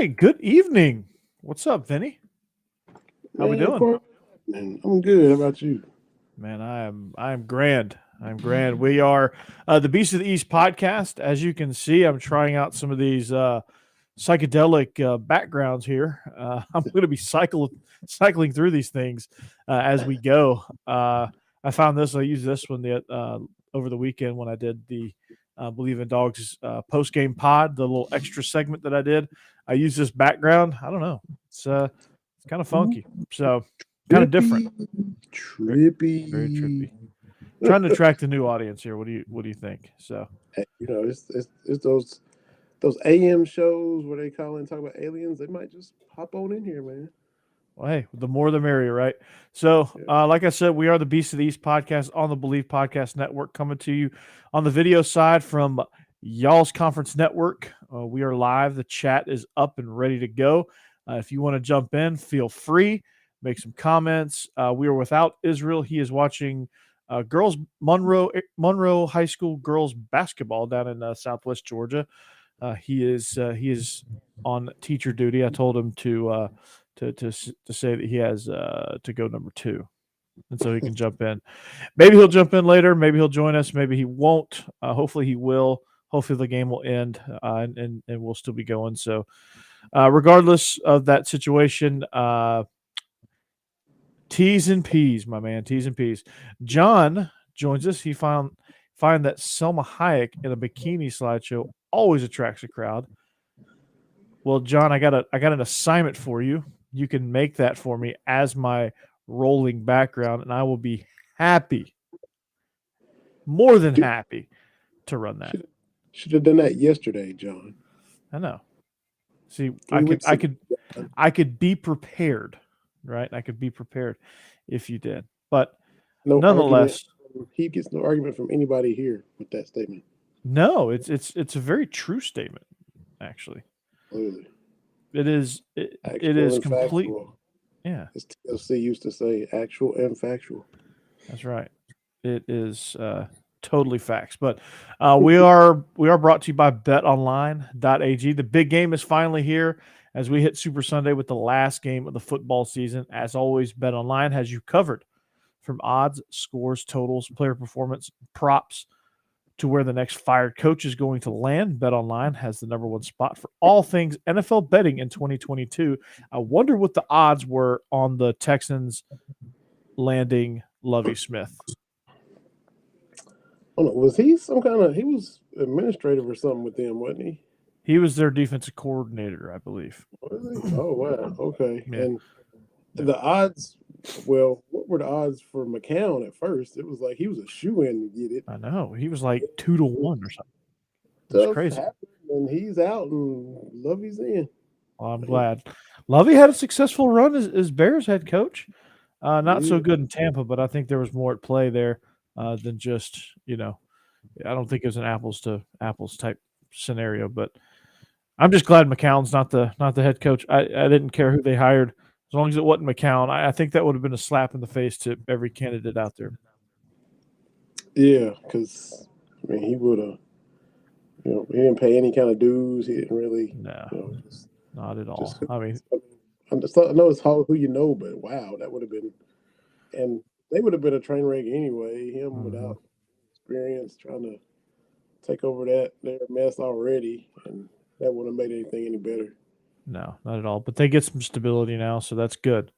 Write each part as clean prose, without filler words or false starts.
Hey, good evening. What's up, Vinny? How we Man, doing? Corey, man, I'm good. How about you? Man, I am grand. I'm grand. We are the Beast of the East podcast. As you can see, I'm trying out some of these psychedelic backgrounds here. I'm going to be cycling through these things as we go. I found this. I used this one over the weekend when I did the Bleav in Dogs post game pod, the little extra segment that I did. I used this background. I don't know. It's kind of funky. So kind of different. Trippy, Very trippy. trippy. Trying to attract a new audience here. What do you think? So Hey, it's those AM shows where they call and talk about aliens. They might just hop on in here, man. well, hey, the more the merrier, right? So, Yeah. like I said, we are the Beast of the East podcast on the Bleav Podcast Network, coming to you on the video side from y'all's conference network. We are live. The chat is up and ready to go. If you want to jump in, feel free. Make some comments. We are without Israel. He is watching girls Monroe High School girls basketball down in Southwest Georgia. He is on teacher duty. I told him to say that he has to go number 2, and so he can jump in. Maybe he'll jump in later. Maybe he'll join us. Maybe he won't. Hopefully he will. Hopefully the game will end and we'll still be going. So regardless of that situation, T's and P's, my man. T's and P's. John joins us. He find that Selma Hayek in a bikini slideshow always attracts a crowd. Well, John, I got an assignment for you. You can make that for me as my rolling background, and I will be happy, more than happy, to run that. Should have done that yesterday, John. I know. See, 3 I could be prepared, right? I could be prepared if you did, but no nonetheless, argument. He gets no argument from anybody here with that statement. no, it's a very true statement, actually. Clearly, It is it is complete. factual. Yeah, As TLC used to say, actual and factual. that's right. It is totally facts. But we are brought to you by Betonline.ag. The big game is finally here as we hit Super Sunday with the last game of the football season. As always, BetOnline has you covered from odds, scores, totals, player performance, props, to where the next fired coach is going to land. BetOnline has the number 1 spot for all things NFL betting in 2022. I wonder what the odds were on the Texans landing Lovie Smith. Oh, no, was he some kind of? He was administrative or something with them, wasn't he? He was their defensive coordinator, I believe. Was he? Oh wow, okay. Yeah. And the odds. Well, what were the odds for McCown at first? It was like he was a shoe in to get it. I know. He was like 2-1 or something. It's Stuff crazy. happened, and he's out, and Lovey's in. Well, I'm glad. Lovie had a successful run as Bears head coach. Not so good in Tampa, but I think there was more at play there than just, I don't think it was an apples to apples type scenario. But I'm just glad McCown's not the head coach. I didn't care who they hired. As long as it wasn't McCown, I think that would have been a slap in the face to every candidate out there. Yeah, because I mean, he would have. He didn't pay any kind of dues. He didn't really. No, not at all. I mean, I know it's who you know, but wow, that would have been, and they would have been a train wreck anyway. Him without experience trying to take over their mess already, and that wouldn't have made anything any better. No, not at all. But they get some stability now, so that's good.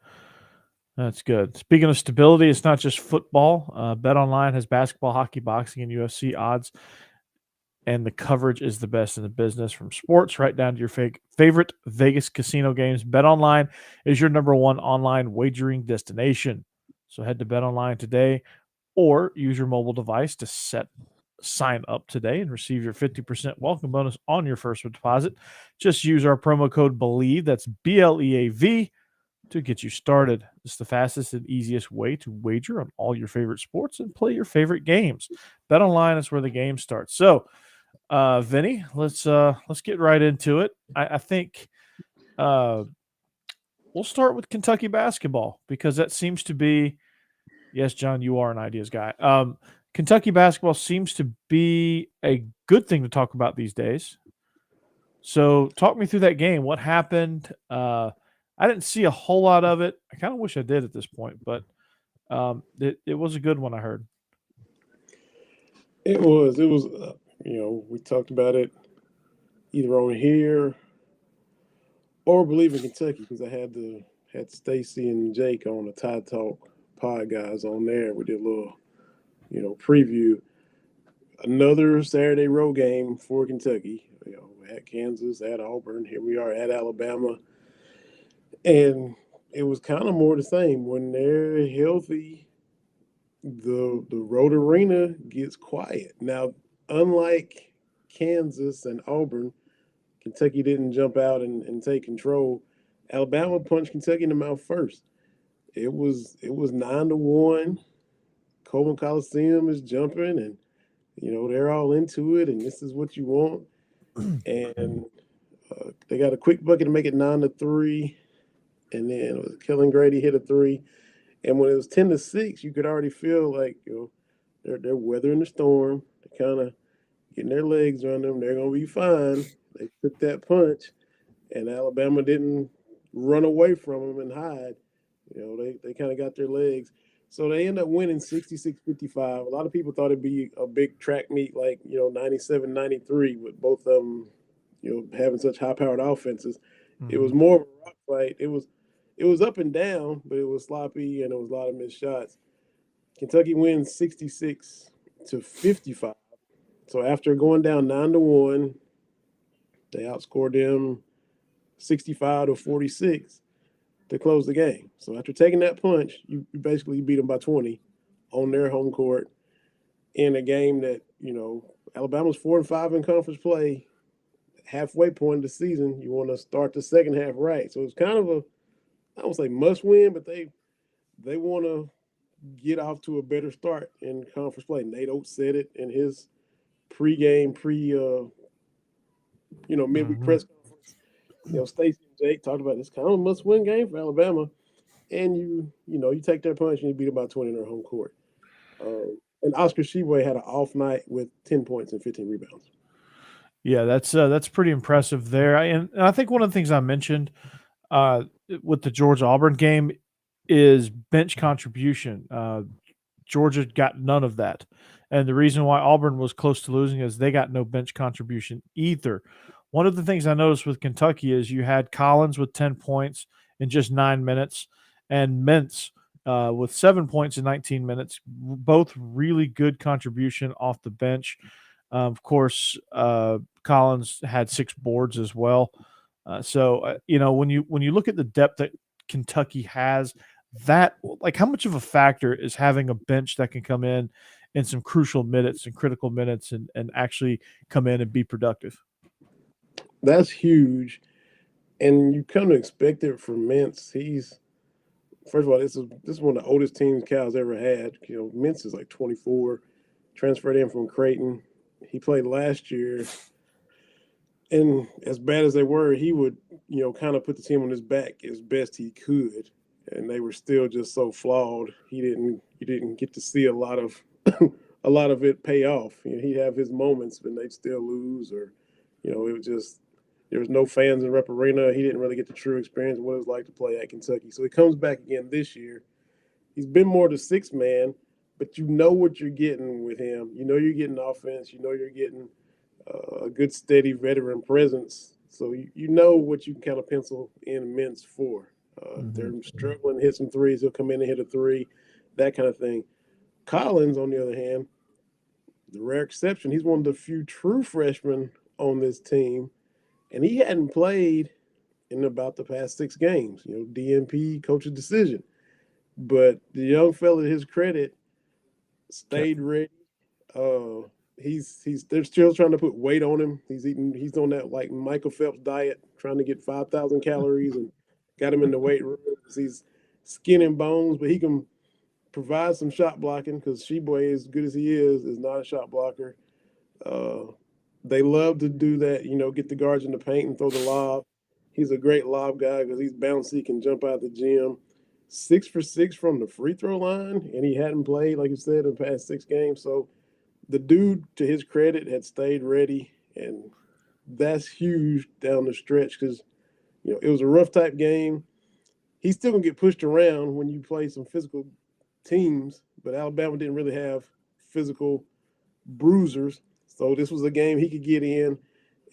That's good. Speaking of stability, it's not just football. BetOnline has basketball, hockey, boxing, and UFC odds, and the coverage is the best in the business, from sports right down to your favorite Vegas casino games. BetOnline is your number 1 online wagering destination. So head to BetOnline today, or use your mobile device to sign up today and receive your 50% welcome bonus on your first deposit. Just use our promo code Bleav, that's BLEAV, to get you started. It's the fastest and easiest way to wager on all your favorite sports and play your favorite games. BetOnline is where the game starts. So, Vinny, let's get right into it. I think we'll start with Kentucky basketball, because that seems to be, yes, John, you are an ideas guy. Kentucky basketball seems to be a good thing to talk about these days. So talk me through that game. What happened? I didn't see a whole lot of it. I kind of wish I did at this point, but it was a good one. I heard. It was. We talked about it either on here or Bleav in Kentucky because I had Stacy and Jake on the Tide Talk pod guys on there. We did a little, preview. Another Saturday road game for Kentucky. At Kansas, at Auburn. Here we are at Alabama, and it was kind of more the same. When they're healthy, the road arena gets quiet. Now, unlike Kansas and Auburn, Kentucky didn't jump out and take control. Alabama punched Kentucky in the mouth first. It was 9-1. Coleman Coliseum is jumping, and they're all into it, and this is what you want. And they got a quick bucket to make it 9-3, and then Kellen Grady hit a three. And when it was 10-6, you could already feel like they're weathering the storm. They're kind of getting their legs around them. They're gonna be fine. They took that punch, and Alabama didn't run away from them and hide. They kind of got their legs. So they end up winning 66-55. A lot of people thought it'd be a big track meet like 97-93 with both of them having such high-powered offenses. Mm-hmm. It was more of a rock fight. It was up and down, but it was sloppy and there was a lot of missed shots. Kentucky wins 66-55. So after going down 9-1, they outscored them 65-46 to close the game. So after taking that punch, you basically beat them by 20 on their home court in a game that, Alabama's 4-5 in conference play. Halfway point of the season, you want to start the second half right. So it's kind of I don't say must win, but they want to get off to a better start in conference play. Nate Oates said it in his midweek press conference. Stacy and Jake talked about this kind of a must-win game for Alabama, and you take their punch and you beat them by 20 in their home court. And Oscar Tshiebwe had an off night with 10 points and 15 rebounds. Yeah, that's pretty impressive there. And I think one of the things I mentioned with the Georgia Auburn game is bench contribution. Georgia got none of that. And the reason why Auburn was close to losing is they got no bench contribution either. One of the things I noticed with Kentucky is you had Collins with 10 points in just 9 minutes and Mintz with 7 points in 19 minutes, both really good contribution off the bench. Of course, Collins had 6 boards as well. So when you look at the depth that Kentucky has, that how much of a factor is having a bench that can come in some crucial minutes and critical minutes and actually come in and be productive? That's huge, and you come to expect it from Mintz. First of all, this is one of the oldest teams Cal's ever had. Mintz is like 24, transferred in from Creighton. He played last year, and as bad as they were, he would kind of put the team on his back as best he could, and they were still just so flawed. You didn't get to see a lot of it pay off. He'd have his moments, but they'd still lose, or it was just there was no fans in Rupp Arena. He didn't really get the true experience of what it was like to play at Kentucky. So he comes back again this year. He's been more the sixth man, but you know what you're getting with him. You're getting offense. You're getting a good, steady veteran presence. So you know what you can kind of pencil in Mintz for. They're struggling to hit some threes. He'll come in and hit a three, that kind of thing. Collins, on the other hand, the rare exception, he's one of the few true freshmen on this team, and he hadn't played in about the past 6 games. DNP, coach's decision. But the young fella, to his credit, stayed ready. They're still trying to put weight on him. He's on that like Michael Phelps diet, trying to get 5,000 calories and got him in the weight room. He's skin and bones, but he can provide some shot blocking because Tshiebwe, as good as he is not a shot blocker. They love to do that, get the guards in the paint and throw the lob. He's a great lob guy because he's bouncy, can jump out the gym. 6 for 6 from the free throw line, and he hadn't played, like you said, in the past 6 games. So the dude, to his credit, had stayed ready, and that's huge down the stretch because it was a rough type game. He's still gonna get pushed around when you play some physical teams, but Alabama didn't really have physical bruisers, so this was a game he could get in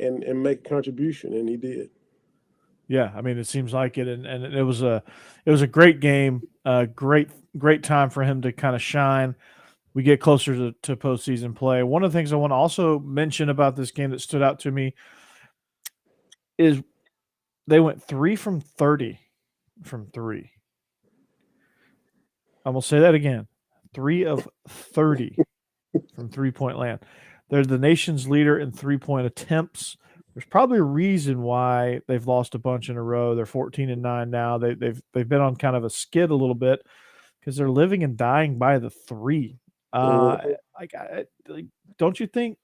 and make a contribution, and he did. Yeah, I mean, it seems like it, and it was a great game, great time for him to kind of shine. We get closer to postseason play. One of the things I want to also mention about this game that stood out to me is they went 3 from 30 from three. I'm going to say that again. 3 of 30 from 3-point land. They're the nation's leader in 3-point attempts. There's probably a reason why they've lost a bunch in a row. They're 14-9 now. They've been on kind of a skid a little bit because they're living and dying by the three. Don't you think?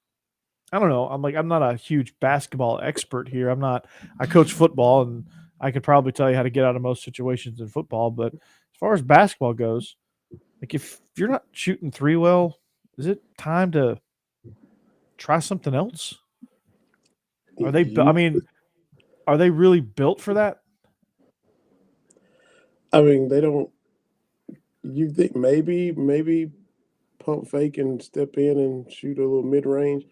I don't know. I'm not a huge basketball expert here. I coach football, and I could probably tell you how to get out of most situations in football. But as far as basketball goes, like if you're not shooting three well, is it time to try something else? Are they? I mean, are they really built for that? I mean, they don't. You think maybe pump fake and step in and shoot a little mid range?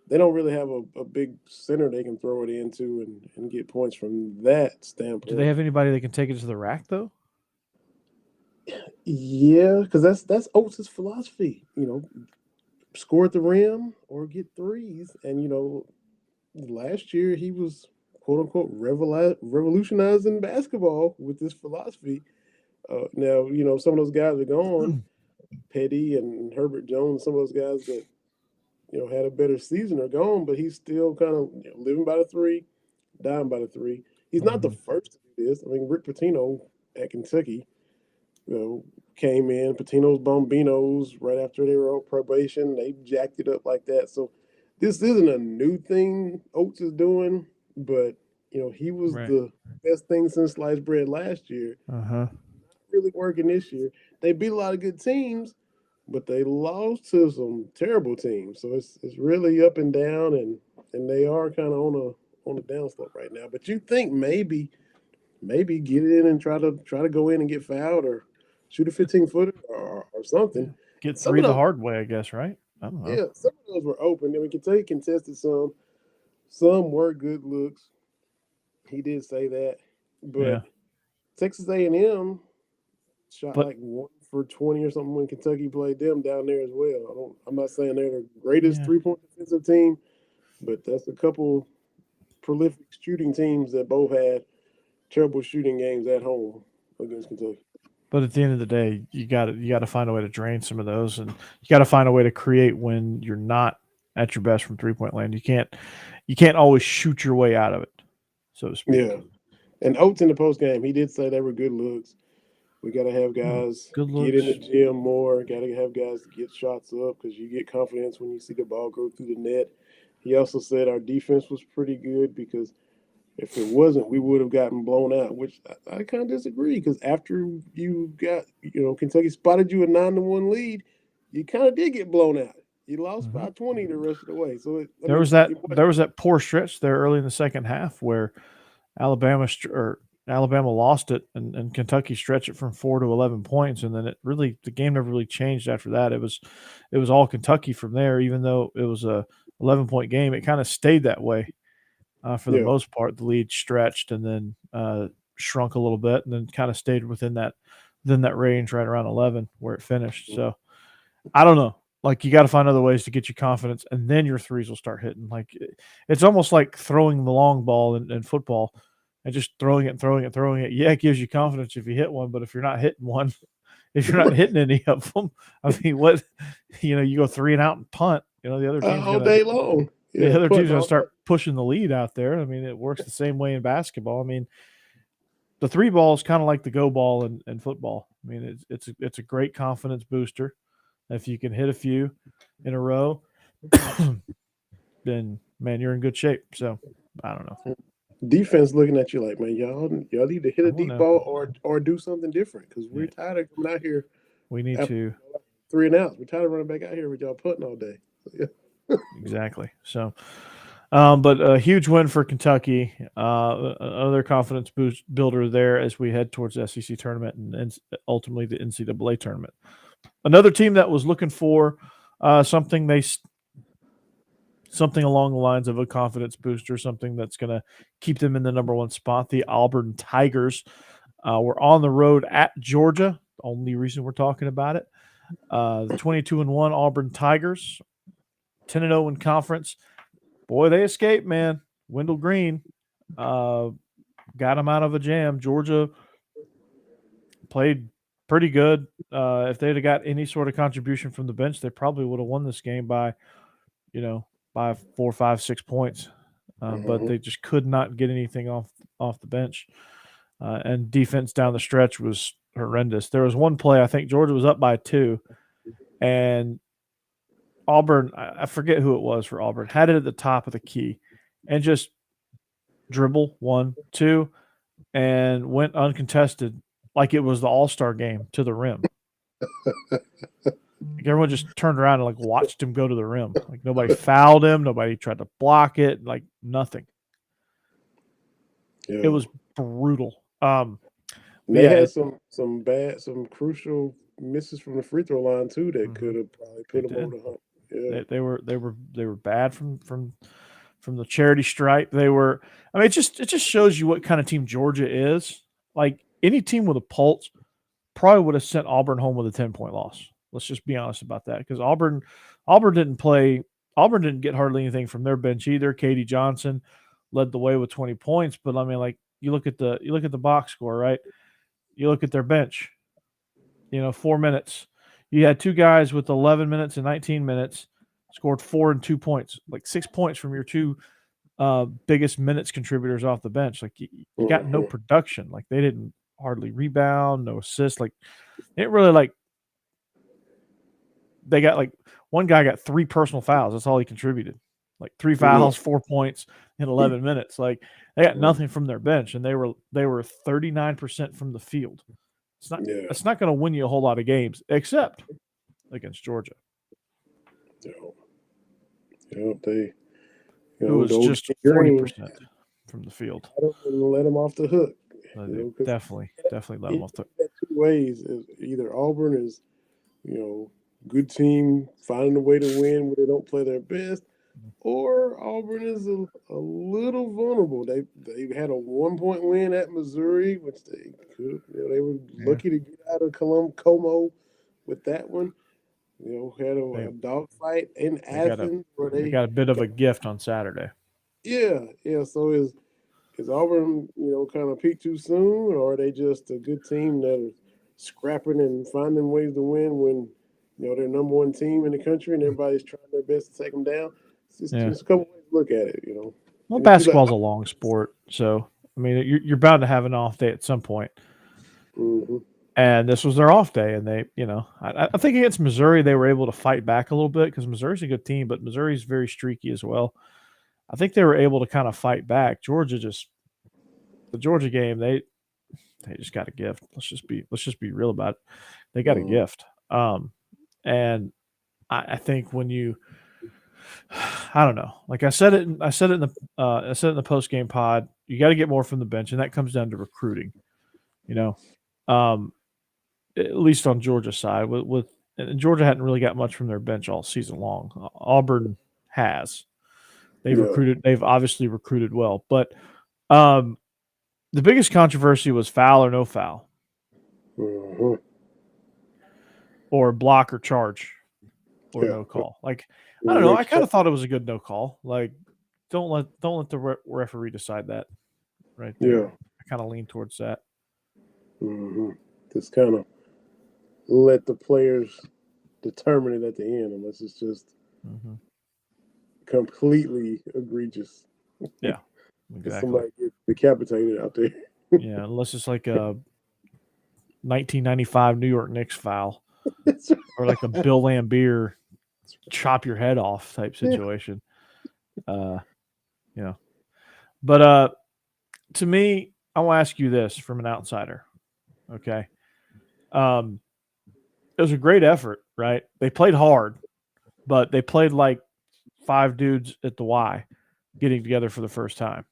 They don't really have a big center they can throw it into and get points from that standpoint. Do they have anybody that can take it to the rack though? Yeah, because that's Oates' philosophy. Score at the rim or get threes, and last year he was quote unquote revolutionizing basketball with this philosophy. Now some of those guys are gone, Petty and Herbert Jones. Some of those guys that had a better season are gone, but he's still kind of living by the three, dying by the three. He's not the first to do this. I mean, Rick Pitino at Kentucky, came in. Pitino's Bombinos right after they were on probation. They jacked it up like that. So this isn't a new thing Oates is doing, but he was the best thing since sliced bread last year. Not really working this year. They beat a lot of good teams, but they lost to some terrible teams. So it's really up and down, and they are kind of on a downslope right now. But you think maybe get in and try to go in and get fouled or shoot a 15-footer or something. Get three the hard way, I guess, right? I don't know. Yeah, some of those were open. I mean, Kentucky contested some. Some were good looks. He did say that, but Texas A&M shot like 1 for 20 or something when Kentucky played them down there as well. I'm not saying they're the greatest 3-point defensive team, but that's a couple prolific shooting teams that both had terrible shooting games at home against Kentucky. But at the end of the day, you got to find a way to drain some of those, and you got to find a way to create when you're not at your best from 3-point land. You can't always shoot your way out of it, so to speak. Yeah, and Oates in the post game, he did say they were good looks. We got to have guys get in the gym more. Got to have guys get shots up because you get confidence when you see the ball go through the net. He also said our defense was pretty good because if it wasn't, we would have gotten blown out, which I kind of disagree because after you got, Kentucky spotted you a 9-1 lead, you kind of did get blown out. You lost by 20 the rest of the way. So there was that poor stretch there early in the second half where Alabama lost it and Kentucky stretched it from 4 to 11 points, and then the game never really changed after that. It was all Kentucky from there, even though it was a 11-point game. It kind of stayed that way. For the most part, the lead stretched and then shrunk a little bit, and then kind of stayed within that range right around 11 where it finished. So I don't know. Like you got to find other ways to get your confidence, and then your threes will start hitting. Like it's almost like throwing the long ball in football and just throwing it. Yeah, it gives you confidence if you hit one, but if you're not hitting one, if you're not hitting any of them, I mean, what you go 3 and out and punt. The other team's all day long. Yeah, the other team's going to start pushing the lead out there. I mean, it works the same way in basketball. I mean, the 3 ball is kind of like the go ball in football. I mean, it's a great confidence booster. If you can hit a few in a row, then, man, you're in good shape. So, I don't know. Defense looking at you like, man, y'all need to hit a deep ball or do something different because we're tired of coming out here. We need to 3 and out. We're tired of running back out here with y'all punting all day. So, Exactly. So, But a huge win for Kentucky. Another confidence boost builder there as we head towards the SEC tournament and ultimately the NCAA tournament. Another team that was looking for something along the lines of a confidence booster, something that's going to keep them in the number one spot. The Auburn Tigers were on the road at Georgia. The only reason we're talking about it. The 22-1 Auburn Tigers, 10-0 in conference. Boy, they escaped, man. Wendell Green got them out of a jam. Georgia played pretty good. If they'd have got any sort of contribution from the bench, they probably would have won this game by 4, 5, 6 points. But they just could not get anything off the bench. And defense down the stretch was horrendous. There was one play, I think Georgia was up by 2, and Auburn, I forget who it was for Auburn, had it at the top of the key and just dribble 1, 2, and went uncontested like it was the All-Star game to the rim. Everyone just turned around and watched him go to the rim. Nobody fouled him. Nobody tried to block it. Nothing. Yeah. It was brutal. They had some crucial misses from the free throw line too that could have probably put them over the hump. Yeah. They were bad from the charity stripe. They were. I mean, it just shows you what kind of team Georgia is. Any team with a pulse probably would have sent Auburn home with a 10-point loss. Let's just be honest about that, because Auburn didn't play. Auburn didn't get hardly anything from their bench either. Katie Johnson led the way with 20 points, but I mean, you look at the box score, right? You look at their bench. 4 minutes. You had 2 guys with 11 minutes and 19 minutes scored 4 and 2 points, 6 points from your 2 biggest minutes contributors off the bench. You got no production. They didn't hardly rebound, no assists. It didn't really they got one guy got 3 personal fouls. That's all he contributed. 3 fouls, 4 points in 11 minutes. They got nothing from their bench, and they were 39% from the field. It's not going to win you a whole lot of games, except against Georgia. They. It was just 40% from the field. I don't let them off the hook. Definitely let them off the hook. 2 ways. Either Auburn is, good team finding a way to win when they don't play their best, or Auburn is a little vulnerable. They had a 1-point win at Missouri, which they could. They were lucky to get out of Como with that one. Had a dogfight in Athens where they got a bit of a gift on Saturday. Yeah. So is Auburn, kind of peaked too soon, or are they just a good team that are scrapping and finding ways to win when they're number 1 team in the country and everybody's trying their best to take them down? It's just a couple ways to look at it. Well, basketball's a long sport, so I mean you're bound to have an off day at some point. Mm-hmm. And this was their off day, and they, I think against Missouri they were able to fight back a little bit because Missouri's a good team, but Missouri's very streaky as well. I think they were able to kind of fight back. The Georgia game, they just got a gift. Let's just be real about it. They got a gift. And I think when you, I don't know, I said it in the post game pod, you got to get more from the bench, and that comes down to recruiting. At least on Georgia's side, and Georgia hadn't really got much from their bench all season long. Auburn has. They've obviously recruited well, but the biggest controversy was foul or no foul, or block or charge, or no call. I don't know. I kind of thought it was a good no call. Don't let the referee decide that. Right there. Yeah, I kind of lean towards that. Just kind of let the players determine it at the end, unless it's just completely egregious. Yeah, exactly. Somebody gets decapitated out there. Yeah, unless it's like a 1995 New York Knicks foul, or like a Bill Laimbeer chop your head off type situation. But to me, I will ask you this from an outsider. Okay. It was a great effort, right? They played hard, but they played like 5 dudes at the Y. getting together for the first time.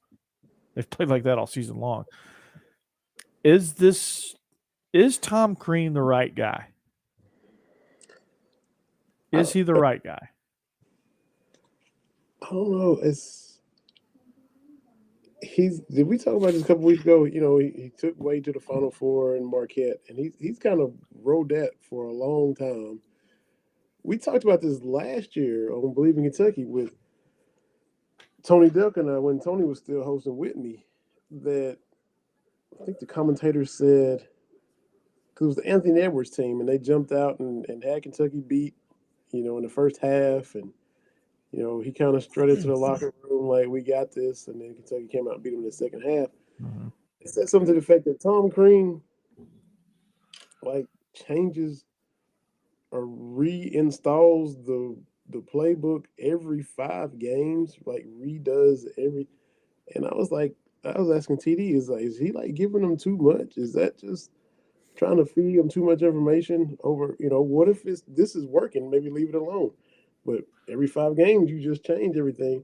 They've played like that all season long. Is Tom Crean the right guy? Is he the right guy? I don't know. Did we talk about this a couple weeks ago? You know, he took Wade to the Final Four in Marquette, and he's kind of rode that for a long time. We talked about this last year on Bleav in Kentucky with Tony Delk and I, when Tony was still hosting Whitney, that I think the commentators said, because it was the Anthony Edwards team, and they jumped out and had Kentucky beat, you know, in the first half, and you know, he kind of strutted to the locker room like, we got this. And then Kentucky came out and beat him in the second half. Mm-hmm. It said something to the fact that Tom Crean, like, changes or reinstalls the playbook every 5 games, like, redoes every. And I was asking TD, is he, like, giving them too much? Is that just trying to feed them too much information over, you know, what if this is working? Maybe leave it alone. But every 5 games, you just change everything.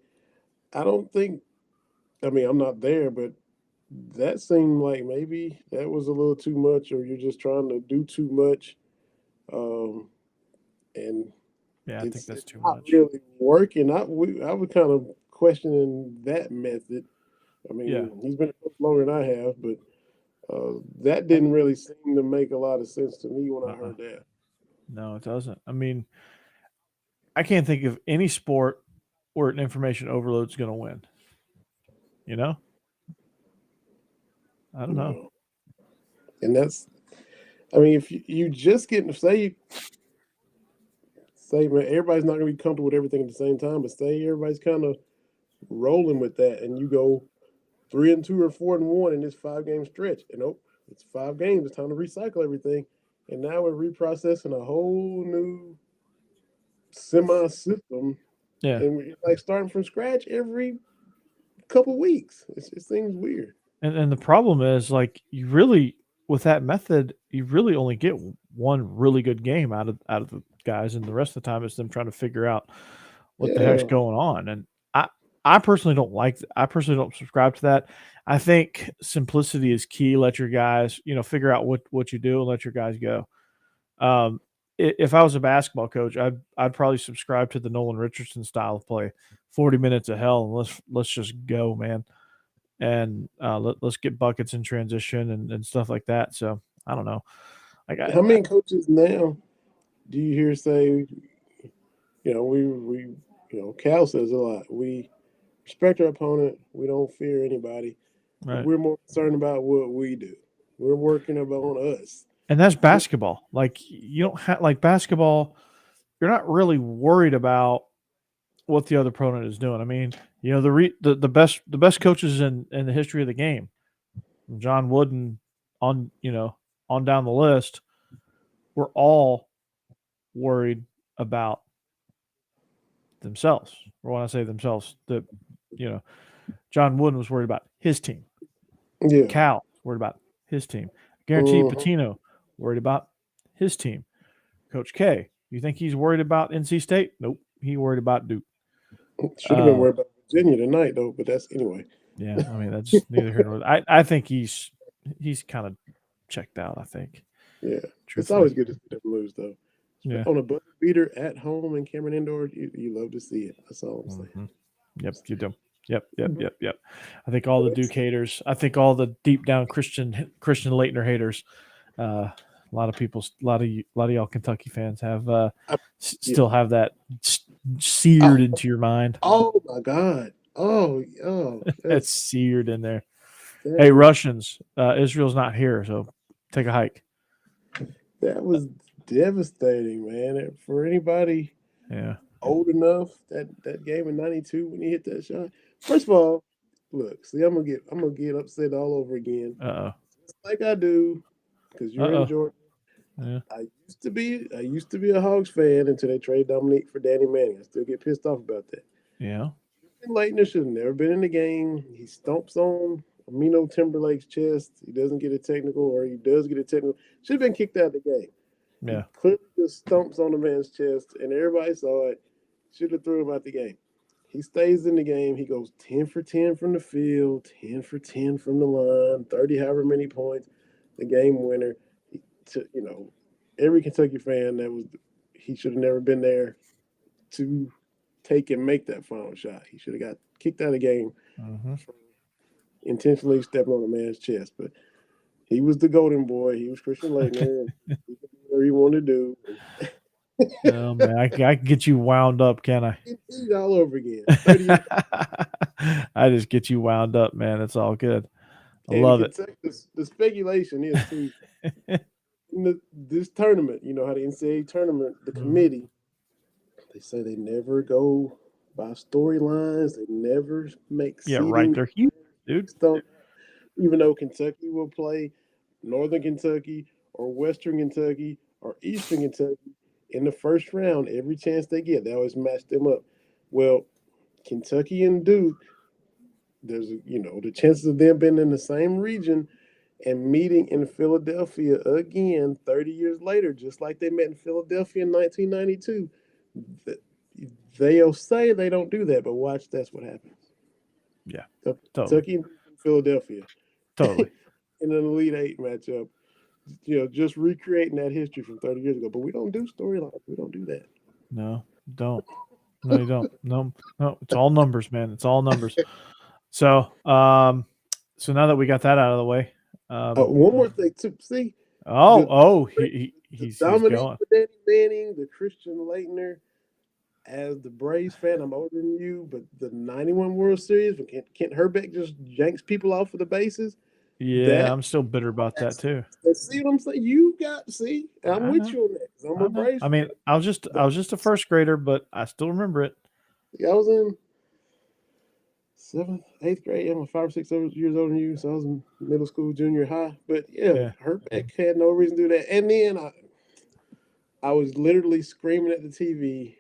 I don't think, I mean, I'm not there, but that seemed like maybe that was a little too much, or you're just trying to do too much. And yeah, I think that's too not much. really working. I was kind of questioning that method. I mean, he's been a coach longer than I have, but that didn't really seem to make a lot of sense to me when I heard that. No, it doesn't. I mean, I can't think of any sport where an information overload is going to win. You know? I don't know. And that's, I mean, if you just get, say, man, everybody's not going to be comfortable with everything at the same time, but say everybody's kind of rolling with that, and you go 3-2 or 4-1 in this 5-game stretch, and it's 5 games. It's time to recycle everything, and now we're reprocessing a whole new semi-system, and we're like starting from scratch every couple weeks. It seems weird. And the problem is, like, you really, with that method, you really only get one really good game out of the guys, and the rest of the time it's them trying to figure out what the heck's going on. And I personally don't I personally don't subscribe to that. I think simplicity is key. Let your guys, you know, figure out what you do and let your guys go. If I was a basketball coach, I'd probably subscribe to the Nolan Richardson style of play. 40 minutes of hell, and let's just go, man. And let's get buckets in transition and stuff like that. So I don't know. How many coaches now do you hear say, you know, we you know, Cal says a lot. We respect our opponent. We don't fear anybody. Right. We're more concerned about what we do. We're working on us. And that's basketball. Like, you don't have, like, basketball, you're not really worried about what the other opponent is doing. I mean, you know, the best coaches in the history of the game, John Wooden, on down the list, were all worried about themselves. Or when I say themselves, John Wooden was worried about his team. Yeah. Cal worried about his team. Guaranteed Pitino worried about his team. Coach K, you think he's worried about NC State? Nope. He worried about Duke. Should have been worried about Virginia tonight, though. But that's anyway. Yeah, I mean, that's neither here nor there. I think he's kind of checked out. I think. Yeah, it's always good to see them lose, though. Yeah. On a buzzer beater at home in Cameron Indoor, you love to see it. That's all I'm saying. Yep, you do. Yep. I think all the Duke haters. I think all the deep down Christian Leitner haters. A lot of y'all Kentucky fans have still have that seared into your mind. Oh my God! Oh, that's seared in there. Hey, Russians, Israel's not here, so take a hike. That was devastating, man. For anybody old enough, that game in '92 when he hit that shot. First of all, look, see, I'm gonna get upset all over again. Just like I do, because you're in Georgia. Yeah. I used to be a Hogs fan until they traded Dominique for Danny Manning. I still get pissed off about that. Yeah. Leitner should have never been in the game. He stomps on Amino Timberlake's chest. He doesn't get a technical, or he does get a technical. Should have been kicked out of the game. Yeah. He clearly just stomps on the man's chest, and everybody saw it. Should have threw him out the game. He stays in the game. He goes 10 for 10 from the field, 10 for 10 from the line, 30 however many points, the game winner. Every Kentucky fan he should have never been there to take and make that final shot. He should have got kicked out of the game for intentionally stepping on a man's chest. But he was the golden boy. He was Christian Laettner. And he could do whatever he wanted to do. Oh, man, I can get you wound up, can I? It's all over again. 30 years. I just get you wound up, man. It's all good. I love it. The speculation is, too, in this tournament, you know how the NCAA tournament, the committee, they say they never go by storylines. They never make seeding. Yeah, right. They're huge, dude. Even though Kentucky will play Northern Kentucky or Western Kentucky or Eastern Kentucky in the first round, every chance they get, they always match them up. Well, Kentucky and Duke, there's the chances of them being in the same region and meeting in Philadelphia again 30 years later, just like they met in Philadelphia in 1992. They'll say they don't do that, but watch, that's what happens. Yeah, Kentucky and Philadelphia. Totally. In an Elite Eight matchup, just recreating that history from 30 years ago. But we don't do storylines. We don't do that. No, don't. No, you don't. No. It's all numbers, man. It's all numbers. So now that we got that out of the way. One more thing, too. See? He's going. Danny Manning, the Christian Laettner. As the Braves fan, I'm older than you, but the 91 World Series, when Kent Herbeck just yanks people off of the bases. Yeah, I'm still bitter about that too. See what I'm saying? I'm with you on that. I'm a Braves. I mean, I was just a first grader, but I still remember it. Yeah, I was in 7th, 8th grade. I'm 5 or 6 years older than you, so I was in middle school, junior high. But yeah. Herbeck had no reason to do that. And then I was literally screaming at the TV.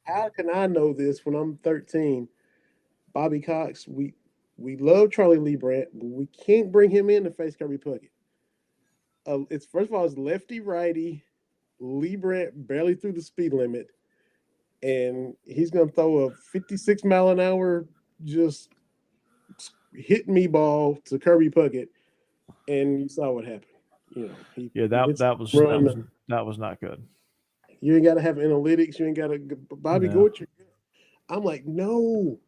How can I know this when I'm 13? Bobby Cox, we love Charlie Lee Brandt, but we can't bring him in to face Kirby Puckett. It's first of all, it's lefty righty. Lee Brandt barely threw the speed limit, and he's going to throw a 56 mile an hour just hit me ball to Kirby Puckett, and you saw what happened. That was not good. You ain't got to have analytics. You ain't got to Bobby Gorcher. I'm like, no,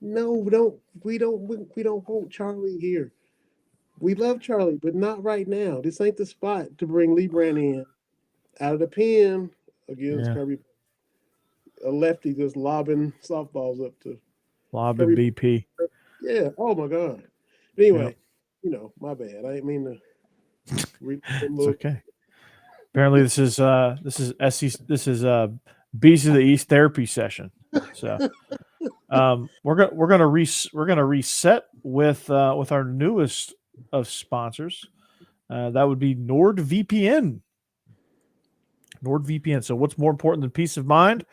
we don't want Charlie here. We love Charlie, but not right now. This ain't the spot to bring Lee Brandt in out of the pen against Kirby. A lefty just lobbing softballs up to BP. Yeah. Oh my God. But anyway, my bad. I didn't mean to. It's okay. Apparently, this is Beast of the East therapy session. So, we're gonna reset with our newest of sponsors. That would be NordVPN. NordVPN. So, what's more important than peace of mind?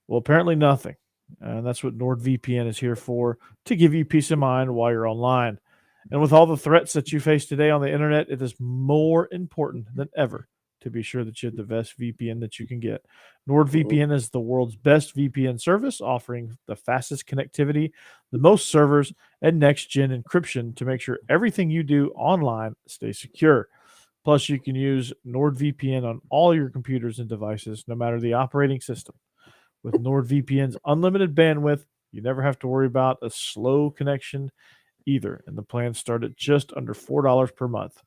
Well, apparently nothing. And that's what NordVPN is here for, to give you peace of mind while you're online. And with all the threats that you face today on the internet, it is more important than ever to be sure that you have the best VPN that you can get. NordVPN is the world's best VPN service, offering the fastest connectivity, the most servers, and next-gen encryption to make sure everything you do online stays secure. Plus, you can use NordVPN on all your computers and devices, no matter the operating system. With NordVPN's unlimited bandwidth, you never have to worry about a slow connection either, and the plans start at just under $4 per month.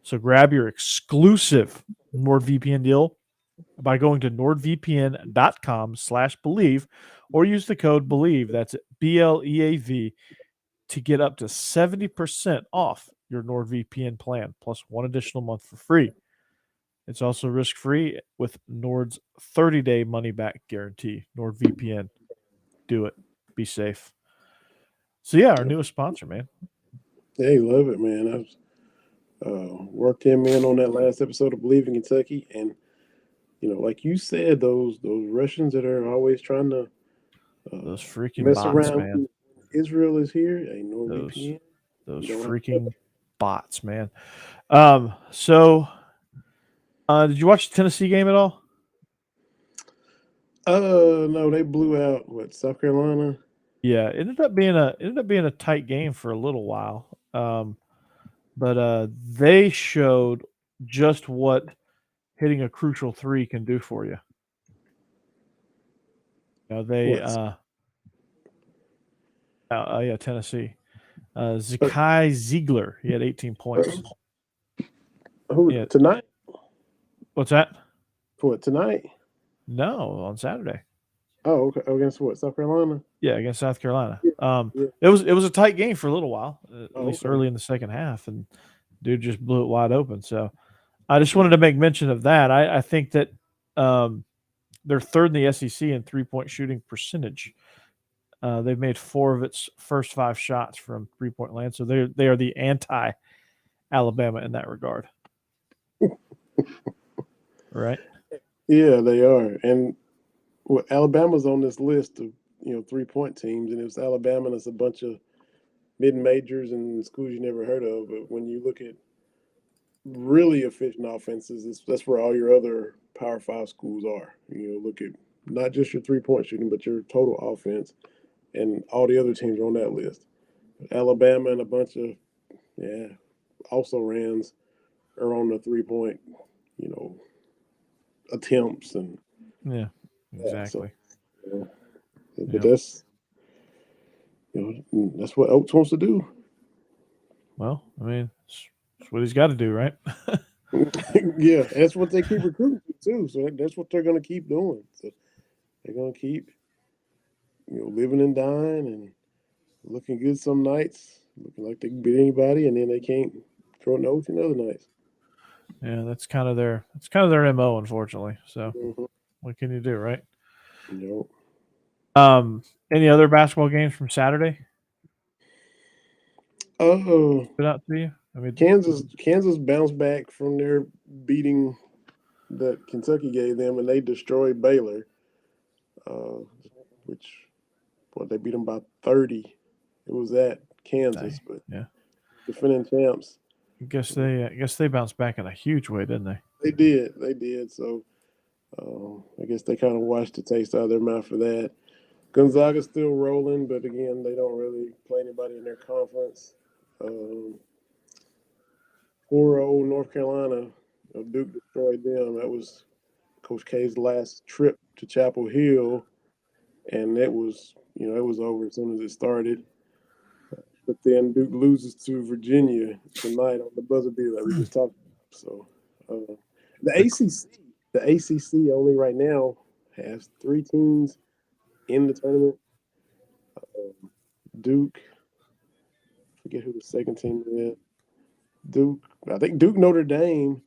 So grab your exclusive NordVPN deal by going to nordvpn.com/Bleav or use the code Bleav, that's BLEAV, to get up to 70% off your NordVPN plan, plus one additional month for free. It's also risk-free with Nord's 30-day money-back guarantee. NordVPN. Do it. Be safe. So, yeah, our newest sponsor, man. Hey, love it, man. I worked him in on that last episode of Bleav in Kentucky. And, like you said, those Russians that are always trying to those freaking mess bots, around man. Israel is here. Ain't NordVPN. Those freaking bots, man. So, did you watch the Tennessee game at all? No, they blew out South Carolina. Yeah, it ended up being a tight game for a little while. But they showed just what hitting a crucial three can do for you. They yeah, Tennessee. Zakai Ziegler, he had 18 points. Who tonight? What's that? For tonight? No, on Saturday. Oh, okay. Against what? South Carolina? Yeah, against South Carolina. Yeah. It was a tight game for a little while, at least okay. early in the second half, and dude just blew it wide open. So I just wanted to make mention of that. I think that they're third in the SEC in 3-point shooting percentage. They've made 4 of its first 5 shots from 3-point land, so they are the anti-Alabama in that regard. Right? Yeah, they are. And Alabama's on this list of 3-point teams, and it's Alabama and it's a bunch of mid-majors and schools you never heard of. But when you look at really efficient offenses, that's where all your other Power 5 schools are. Look at not just your 3-point shooting, but your total offense, and all the other teams are on that list. Alabama and a bunch of also Rams are on the 3-point, attempts and exactly. But that's that's what Oates wants to do. Well, I mean, that's what he's got to do, right? Yeah, that's what they keep recruiting too. So that's what they're going to keep doing. So they're going to keep living and dying and looking good some nights, looking like they can beat anybody, and then they can't throw an oath in other nights. Yeah, that's kind of their MO, unfortunately. So what can you do, right? Nope. Any other basketball games from Saturday? Stood out to you? I mean, Kansas bounced back from their beating that Kentucky gave them, and they destroyed Baylor, they beat them by 30. It was at Kansas, but defending champs. I guess they bounced back in a huge way, didn't they? They did. So I guess they kind of washed the taste out of their mouth for that. Gonzaga's still rolling, but again, they don't really play anybody in their conference. Poor old North Carolina, Duke destroyed them. That was Coach K's last trip to Chapel Hill, and it was over as soon as it started. But then Duke loses to Virginia tonight on the buzzer beater that we just talked about. So the ACC only right now has 3 teams in the tournament. Duke, forget who the second team is. I think Duke, Notre Dame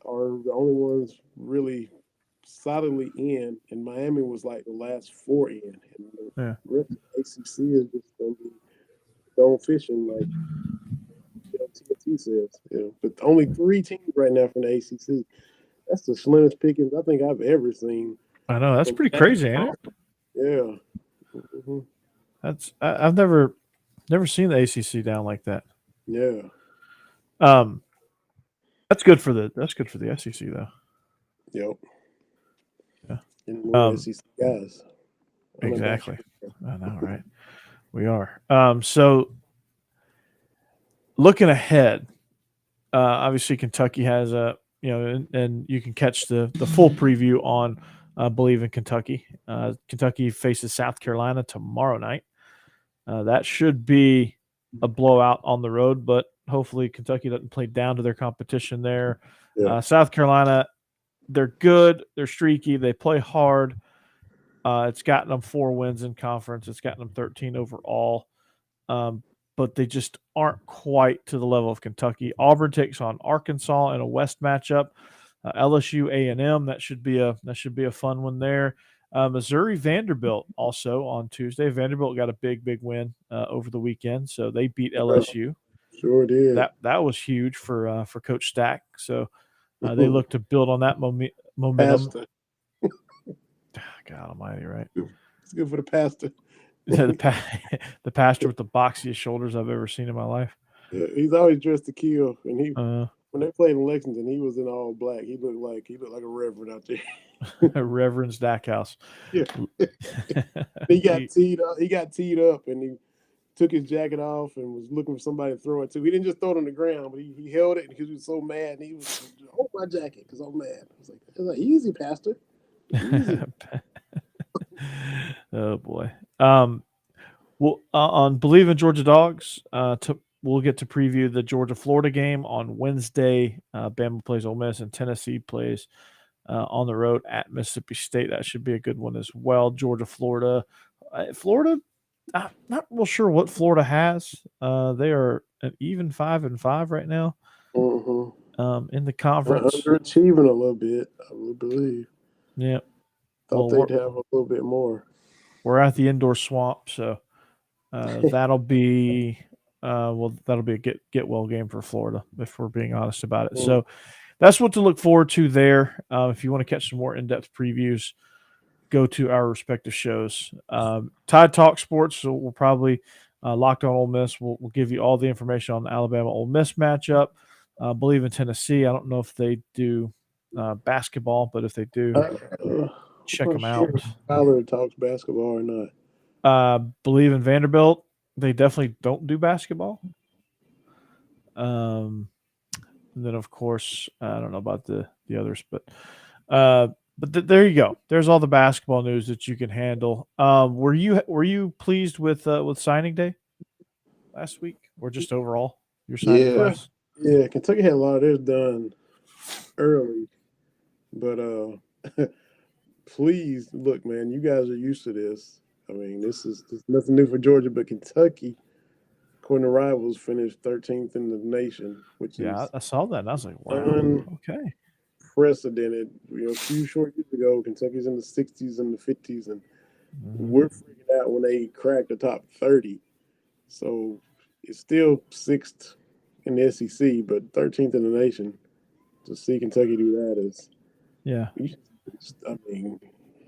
are the only ones really solidly in, and Miami was like the last 4 in. And the rest of the ACC is just going to be going fishing, like TNT says. But only 3 teams right now from the ACC. That's the slimmest pickings I think I've ever seen. I know, that's pretty crazy, ain't it? Yeah. Mm-hmm. I've never seen the ACC down like that. Yeah. That's good for the SEC though. Yep. Yeah. And more SEC guys. Exactly. I know, right? We are. So looking ahead, obviously Kentucky has and you can catch the full preview on Bleav in Kentucky. Kentucky faces South Carolina tomorrow night. That should be a blowout on the road, but hopefully Kentucky doesn't play down to their competition there. Yeah. South Carolina, they're good. They're streaky. They play hard. It's gotten them 4 wins in conference. It's gotten them 13 overall. But they just aren't quite to the level of Kentucky. Auburn takes on Arkansas in a West matchup. LSU A&M, that should be a fun one there. Missouri Vanderbilt also on Tuesday. Vanderbilt got a big win over the weekend, so they beat LSU. Sure did. That was huge for Coach Stack. So they look to build on that momentum. Pastor. God Almighty, right? It's good for the pastor. The pastor with the boxiest shoulders I've ever seen in my life. Yeah, he's always dressed to kill, and when they played in Lexington, he was in all black. He looked like a reverend out there. Reverend Stackhouse. Yeah. He got teed up. He got teed up, and he took his jacket off and was looking for somebody to throw it to. He didn't just throw it on the ground, but he held it because he was so mad. And he was, hold my jacket because I'm mad. I was like, easy, Pastor. Easy. Oh boy. Well, on Bleav in Georgia Dawgs, we'll get to preview the Georgia-Florida game on Wednesday. Bama plays Ole Miss, and Tennessee plays on the road at Mississippi State. That should be a good one as well. Georgia-Florida. Florida, I'm not real sure what Florida has. They are an even 5-5 right now in the conference. Underachieving a little bit, I would believe. Yeah. Thought they'd have a little bit more. We're at the indoor swamp, so that'll be that'll be a get well game for Florida, if we're being honest about it. So that's what to look forward to there. If you want to catch some more in-depth previews, go to our respective shows. Tide Talk Sports, so we'll probably Locked On Ole Miss. We'll give you all the information on the Alabama-Ole Miss matchup. Bleav in Tennessee. I don't know if they do basketball, but if they do, check them out. Tyler talks basketball or not. Bleav in Vanderbilt. They definitely don't do basketball. And then, of course, I don't know about the others, but there you go. There's all the basketball news that you can handle. Were you pleased with signing day last week, or just overall your signing class? Yeah, Kentucky had a lot of theirs done early, but please look, man, you guys are used to this. I mean, this is nothing new for Georgia, but Kentucky, according to Rivals, finished 13th in the nation, which is I saw that and I was like, wow, okay. Unprecedented. A few short years ago, Kentucky's in the 60s and the 50s, and we're freaking out when they cracked the top 30. So it's still sixth in the SEC, but 13th in the nation. To see Kentucky do that is, I mean,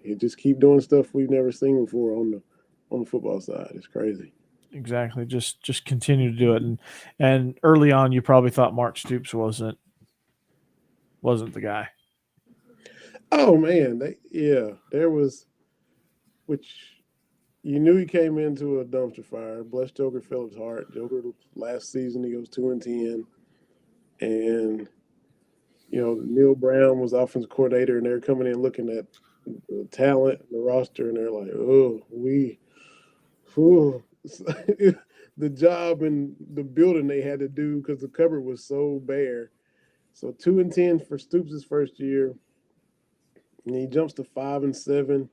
you just keep doing stuff we've never seen before on the football side. It's crazy. Exactly. Just continue to do it. And early on, you probably thought Mark Stoops wasn't the guy. Oh man, there was, which you knew he came into a dumpster fire. Bless Joker Phillips' heart. Joker last season he goes 2-10, and Neil Brown was offensive coordinator, and they're coming in looking at the talent and the roster, and they're like, the job and the building they had to do because the cupboard was so bare. So 2-10 for Stoops' first year, and he jumps to 5-7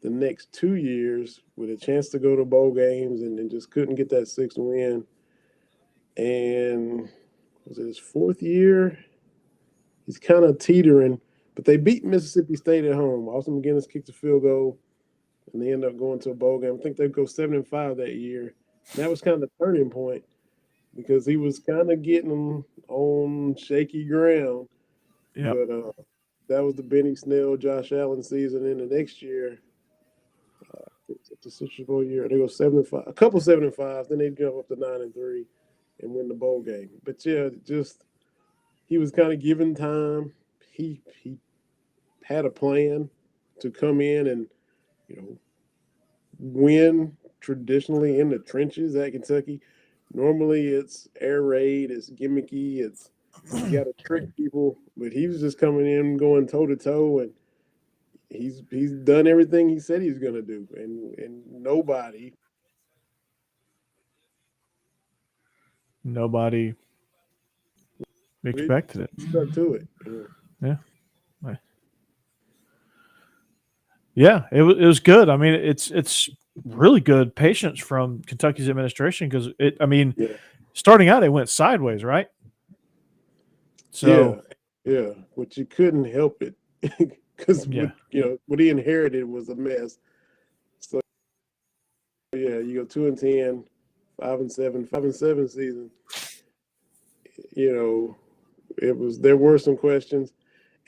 the next 2 years with a chance to go to bowl games, and then just couldn't get that sixth win. And was it his fourth year? He's kind of teetering, but they beat Mississippi State at home. Austin McGinnis kicked a field goal, and they end up going to a bowl game. I think they go 7-5 that year. And that was kind of the turning point because he was kind of getting them on shaky ground. Yep. But that was the Benny Snell, Josh Allen season. And the next year, it's a Super Bowl year. They go 7-5, a couple 7-5. Then they jump up to 9-3 and win the bowl game. But yeah, just he was kind of given time. He had a plan to come in and win traditionally in the trenches at Kentucky. Normally it's air raid, it's gimmicky, it's you got to trick people, but he was just coming in going toe to toe, and he's done everything he said he's going to do, and nobody expected it. Stuck to it. Yeah, it was good. I mean, it's really good patience from Kentucky's administration because starting out it went sideways, right? So yeah, but you couldn't help it because what he inherited was a mess. So yeah, you go 2-10, 5-7, 5-7 season. There were some questions,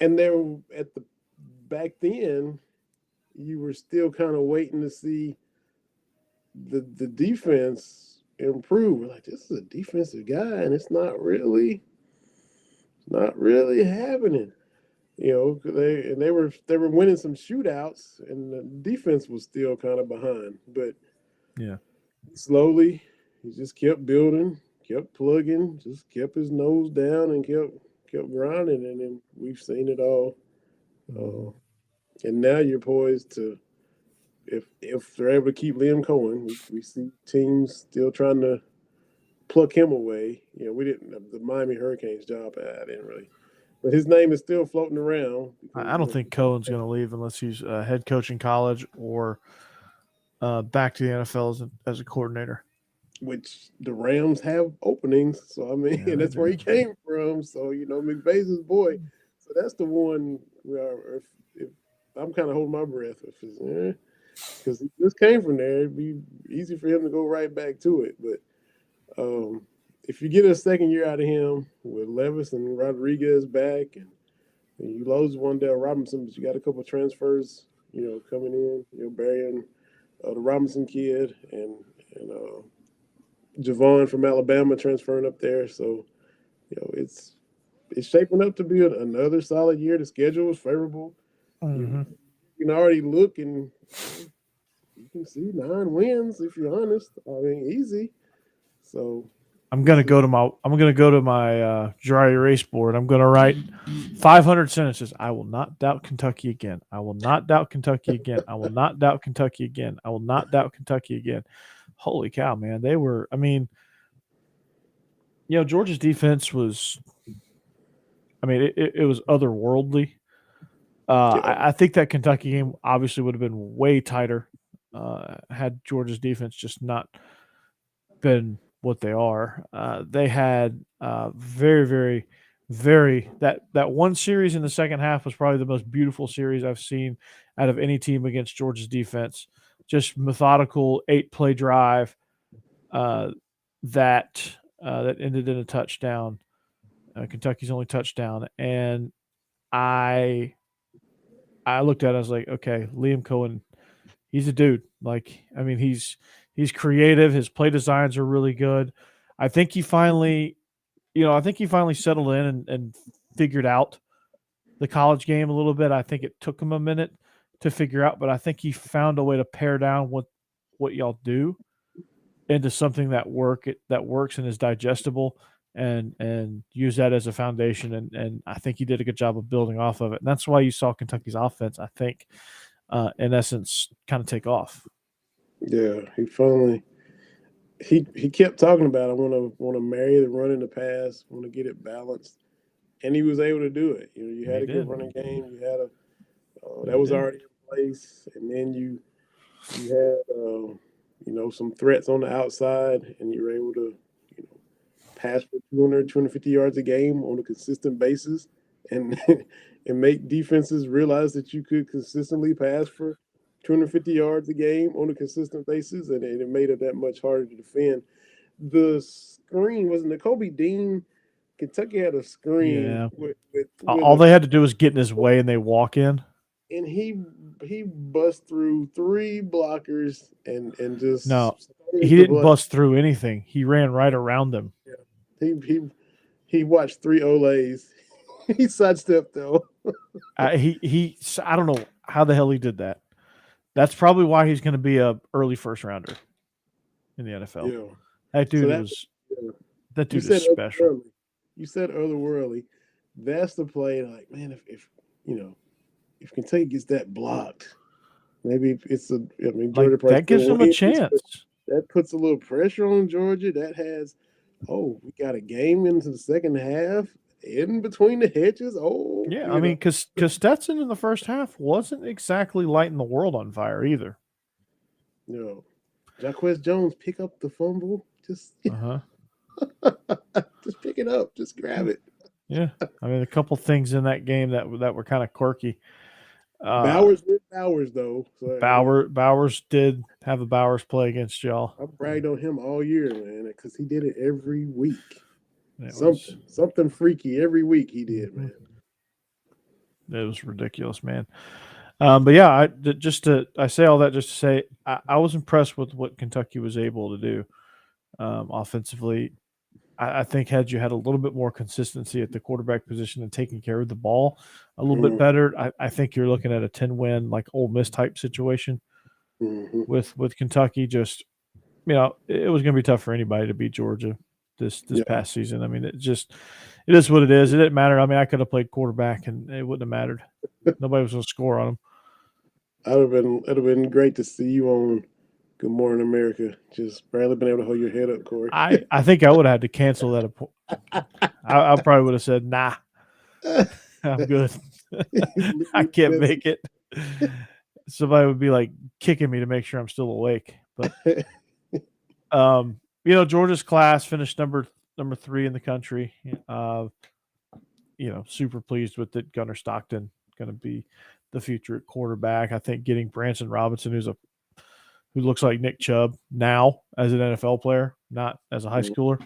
and back then. You were still kind of waiting to see the defense improve. We're like, this is a defensive guy, and it's not really. not really happening. They were winning some shootouts, and the defense was still kind of behind. But Yeah. slowly, he just kept building, kept plugging, just kept his nose down, and kept grinding. And then we've seen it all. And now you're poised to, if they're able to keep Liam Cohen, we see teams still trying to pluck him away. We didn't the Miami Hurricanes job. I didn't really. But his name is still floating around. I don't think Cohen's going to leave unless he's a head coach in college or back to the NFL as a coordinator. Which the Rams have openings. So, I mean, Yeah, that's where he came from. So, McVay's boy. So that's the one where if I'm kind of holding my breath. Because he just came from there. It'd be easy for him to go right back to it. But if you get a second year out of him with Levis and Rodriguez back, and you lose Wandale Robinson, but you got a couple of transfers, coming in, burying the Robinson kid and Javon from Alabama transferring up there. So, it's shaping up to be another solid year. The schedule was favorable. Mm-hmm. You can already look and you can see 9 wins if you're honest. I mean, easy. So I'm gonna go to my dry erase board. I'm gonna write 500 sentences. I will not doubt Kentucky again. I will not doubt Kentucky again. I will not doubt Kentucky again. I will not doubt Kentucky again. Holy cow, man! They were. I mean, Georgia's defense was. I mean, it was otherworldly. I think that Kentucky game obviously would have been way tighter had Georgia's defense just not been what they are. They had very, very, very that one series in the second half was probably the most beautiful series I've seen out of any team against Georgia's defense. Just methodical 8-play drive that ended in a touchdown. Kentucky's only touchdown, and I looked at it, I was like, okay, Liam Cohen, he's a dude. Like, I mean, he's creative. His play designs are really good. I think he finally settled in and figured out the college game a little bit. I think it took him a minute to figure out, but I think he found a way to pare down what y'all do into something that works and is digestible and use that as a foundation. And I think he did a good job of building off of it. And that's why you saw Kentucky's offense, I think, in essence, kind of take off. Yeah, he finally he kept talking about I want to marry the run and the pass, want to get it balanced, and he was able to do it. You had a good running game. You had that was already in place, and then you had some threats on the outside, and you were able to pass for 200, 250 yards a game on a consistent basis, and and make defenses realize that you could consistently pass for 250 yards a game on a consistent basis, and it made it that much harder to defend. The screen was Nakobe Dean. Kentucky had a screen. Yeah. With all they had to do was get in his way, and they walk in. And he bust through 3 blockers and just no. He didn't bust through anything. He ran right around them. Yeah. He watched 3 Olays. He sidestepped though. I don't know how the hell he did that. That's probably why he's going to be a early first rounder in the NFL. Yeah. That dude is special. You said otherworldly. That's the play. Like, man, if Kentucky gets that blocked, maybe it's Georgia that gives them a chance. That puts a little pressure on Georgia. That has, we got a game into the second half. In between the hedges, yeah. I mean, because Stetson in the first half wasn't exactly lighting the world on fire either. No, Jaquez Jones pick up the fumble, just just pick it up, just grab it. Yeah, I mean, a couple things in that game that were kind of quirky. Bowers with Bowers though. So, Bowers did have a Bowers play against y'all. I bragged on him all year, man, because he did it every week. Something freaky every week he did, man. It was ridiculous, man. But yeah, I say all that just to say I was impressed with what Kentucky was able to do offensively. I think had you had a little bit more consistency at the quarterback position and taking care of the ball a little bit better, I think you're looking at a 10-win like Ole Miss type situation with Kentucky. Just it was going to be tough for anybody to beat Georgia this past season. I mean, it is what it is. It didn't matter. I mean, I could have played quarterback and it wouldn't have mattered. Nobody was going to score on them. It'd have been great to see you on Good Morning America. Just barely been able to hold your head up, Corey. I think I would have had to cancel that. I probably would have said, nah, I'm good. I can't make it. Somebody would be like kicking me to make sure I'm still awake. But, Georgia's class finished number 3 in the country. Super pleased with it. Gunnar Stockton going to be the future at quarterback. I think getting Branson Robinson, who looks like Nick Chubb now as an NFL player, not as a high schooler.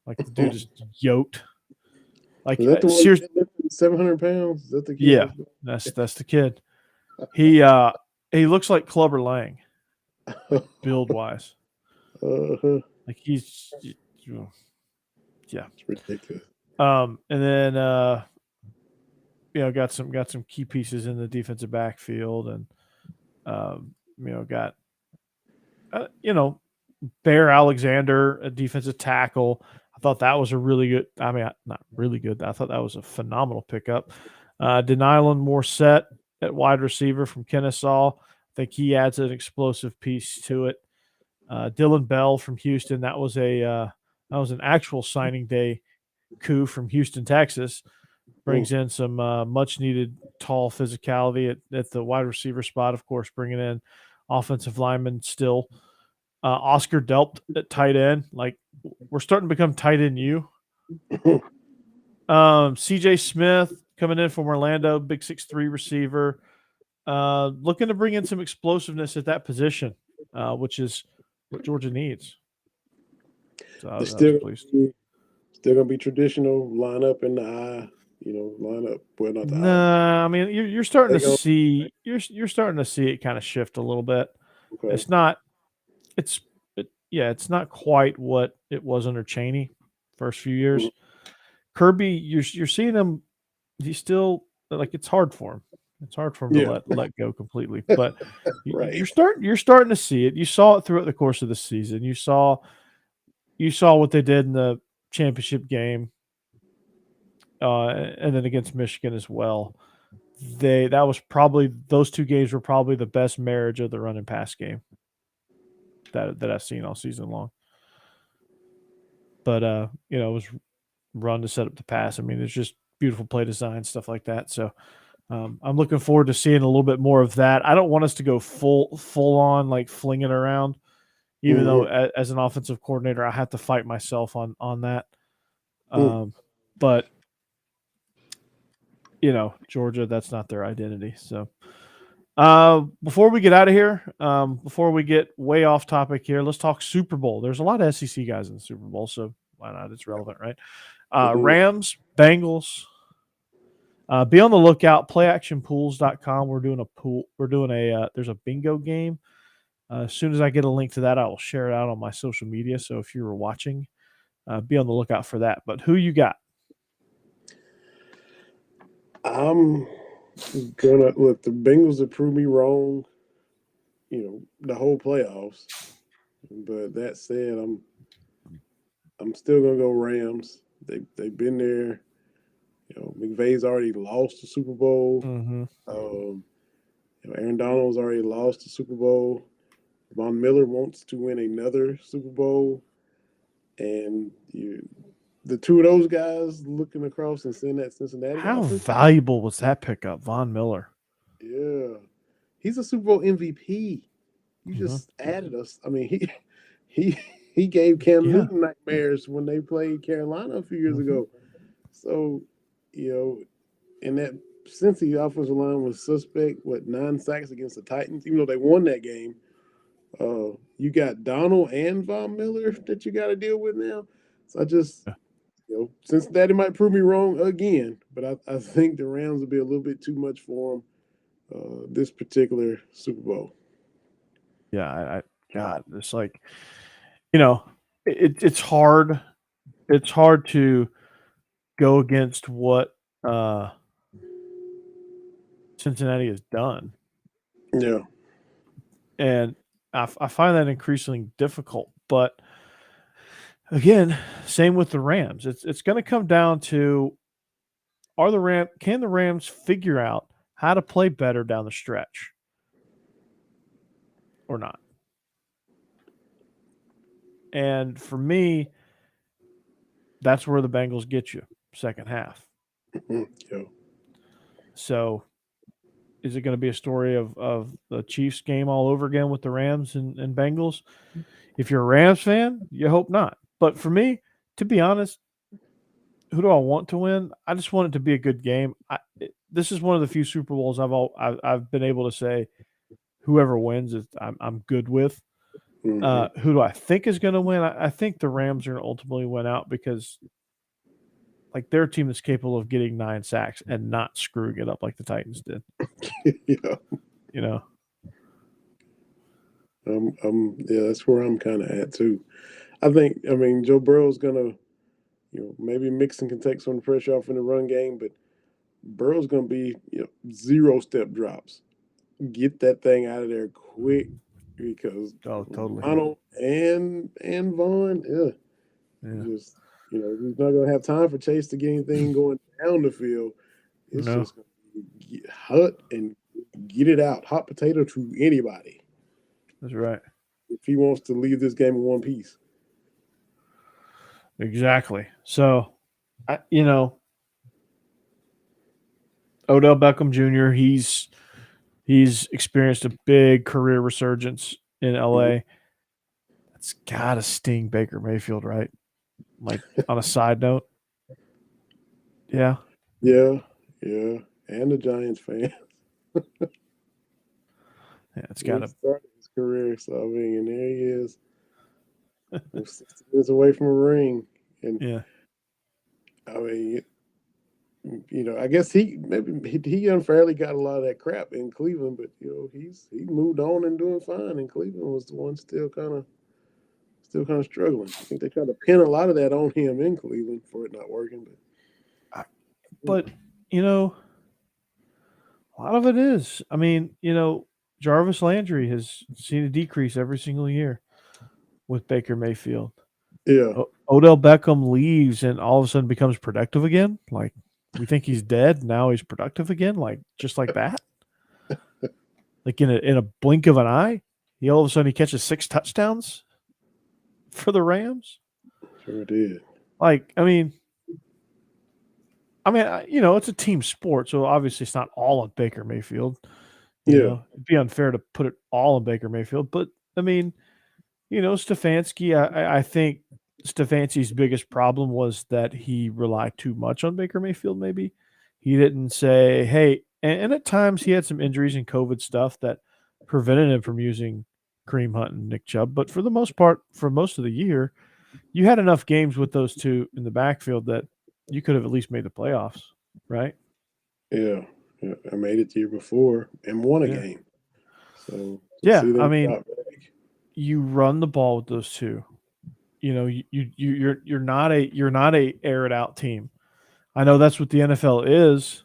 Like the dude is yoked. Like is that the one 700 pounds? Is that the kid? Yeah, that's the kid. He looks like Clubber Lang, build wise. Like he's yeah, it's ridiculous. And then got some key pieces in the defensive backfield, and got Bear Alexander, a defensive tackle. I thought that was a really good. I mean, not really good. I thought that was a phenomenal pickup. Denylon Morset at wide receiver from Kennesaw. I think he adds an explosive piece to it. Dylan Bell from Houston. That was an actual signing day coup from Houston, Texas. Brings in some much needed tall physicality at the wide receiver spot. Of course, bringing in offensive lineman still. Oscar Delpt at tight end. Like, we're starting to become tight end you. CJ Smith coming in from Orlando, big 6'3" receiver. Looking to bring in some explosiveness at that position, which is what Georgia needs. So still going to be traditional lineup in the eye, lineup. Well, not the eye. I mean, you're starting to see you're starting to see it kind of shift a little bit. Okay. It's not quite what it was under Chaney first few years. Kirby, you're seeing him. He's still like, it's hard for him. It's hard for him to let go completely. But right. you're starting to see it. You saw it throughout the course of the season. You saw what they did in the championship game, and then against Michigan as well. Those two games were probably the best marriage of the run and pass game that I've seen all season long. But it was run to set up the pass. I mean, there's just beautiful play design, stuff like that. So I'm looking forward to seeing a little bit more of that. I don't want us to go full on like flinging around, even though as an offensive coordinator, I have to fight myself on that. But Georgia, that's not their identity. So before we get out of here, before we get way off topic here, let's talk Super Bowl. There's a lot of SEC guys in the Super Bowl, so why not? It's relevant, right? Rams, Bengals. Be on the lookout. PlayActionPools.com. We're doing a pool. There's a bingo game. As soon as I get a link to that, I will share it out on my social media. So if you were watching, be on the lookout for that. But who you got? I'm gonna look. The Bengals have proved me wrong, the whole playoffs. But that said, I'm still gonna go Rams. They've been there. McVay's already lost the Super Bowl. Aaron Donald's already lost the Super Bowl. Von Miller wants to win another Super Bowl, and the two of those guys looking across and seeing that Cincinnati. How valuable was that pickup, Von Miller? Yeah, he's a Super Bowl MVP. You just added us. I mean, he gave Cam Newton nightmares when they played Carolina a few years ago. So, and that Cincy offensive line was suspect. 9 sacks against the Titans, even though they won that game. You got Donald and Von Miller that you got to deal with now. So I just, Cincinnati might prove me wrong again, but I think the Rams will be a little bit too much for them this particular Super Bowl. Yeah, God, it's like, it's hard it's hard to go against what Cincinnati has done. Yeah. And I find that increasingly difficult. But again, same with the Rams. It's going to come down to can the Rams figure out how to play better down the stretch or not? And for me, that's where the Bengals get you second half. Yeah. So is it going to be a story of the Chiefs game all over again with the Rams and Bengals? If you're a Rams fan, you hope not. But for me, to be honest, who do I want to win? I just want it to be a good game. This is one of the few Super Bowls I've been able to say whoever wins is I'm good with. Mm-hmm. Who do I think is going to win? I think the Rams are going to ultimately win out because like their team is capable of getting 9 sacks and not screwing it up like the Titans did. Yeah. You know. Yeah, that's where I'm kind of at too. I mean, Joe Burrow's gonna, maybe Mixon can take some pressure off in the run game, but Burrow's gonna be, 0-step drops. Get that thing out of there quick because totally. Donald and Vaughn, just he's not gonna have time for Chase to get anything going down the field. It's just gonna be hot and get it out, hot potato to anybody. That's right. If he wants to leave this game in one piece. Exactly. So, Odell Beckham Jr. He's experienced a big career resurgence in LA. Mm-hmm. That's gotta sting Baker Mayfield, right? Like on a side note. Yeah. Yeah. And the Giants fan. Yeah, it's gotta start his career, so I mean, and there he is. 60 minutes away from a ring. And yeah. I mean, I guess he unfairly got a lot of that crap in Cleveland, but he moved on and doing fine. And Cleveland was the one still kind of struggling. I think they tried to pin a lot of that on him in Cleveland for it not working. But a lot of it is. I mean, Jarvis Landry has seen a decrease every single year with Baker Mayfield. Yeah. Odell Beckham leaves and all of a sudden becomes productive again. Like we think he's dead, now he's productive again. Like just like that. Like in a blink of an eye, all of a sudden he catches 6 touchdowns for the Rams. Sure did. Like I mean, it's a team sport, so obviously it's not all on Baker Mayfield. It'd be unfair to put it all on Baker Mayfield, but I mean, Stefanski, I think Stefanski's biggest problem was that he relied too much on Baker Mayfield. Maybe he didn't say, "Hey," and at times he had some injuries and COVID stuff that prevented him from using Kareem Hunt and Nick Chubb. But for the most part, for most of the year, you had enough games with those two in the backfield that you could have at least made the playoffs, right? Yeah. I made it the year before and won a game. So I mean, you run the ball with those two. You're not a air it out team. I know that's what the NFL is,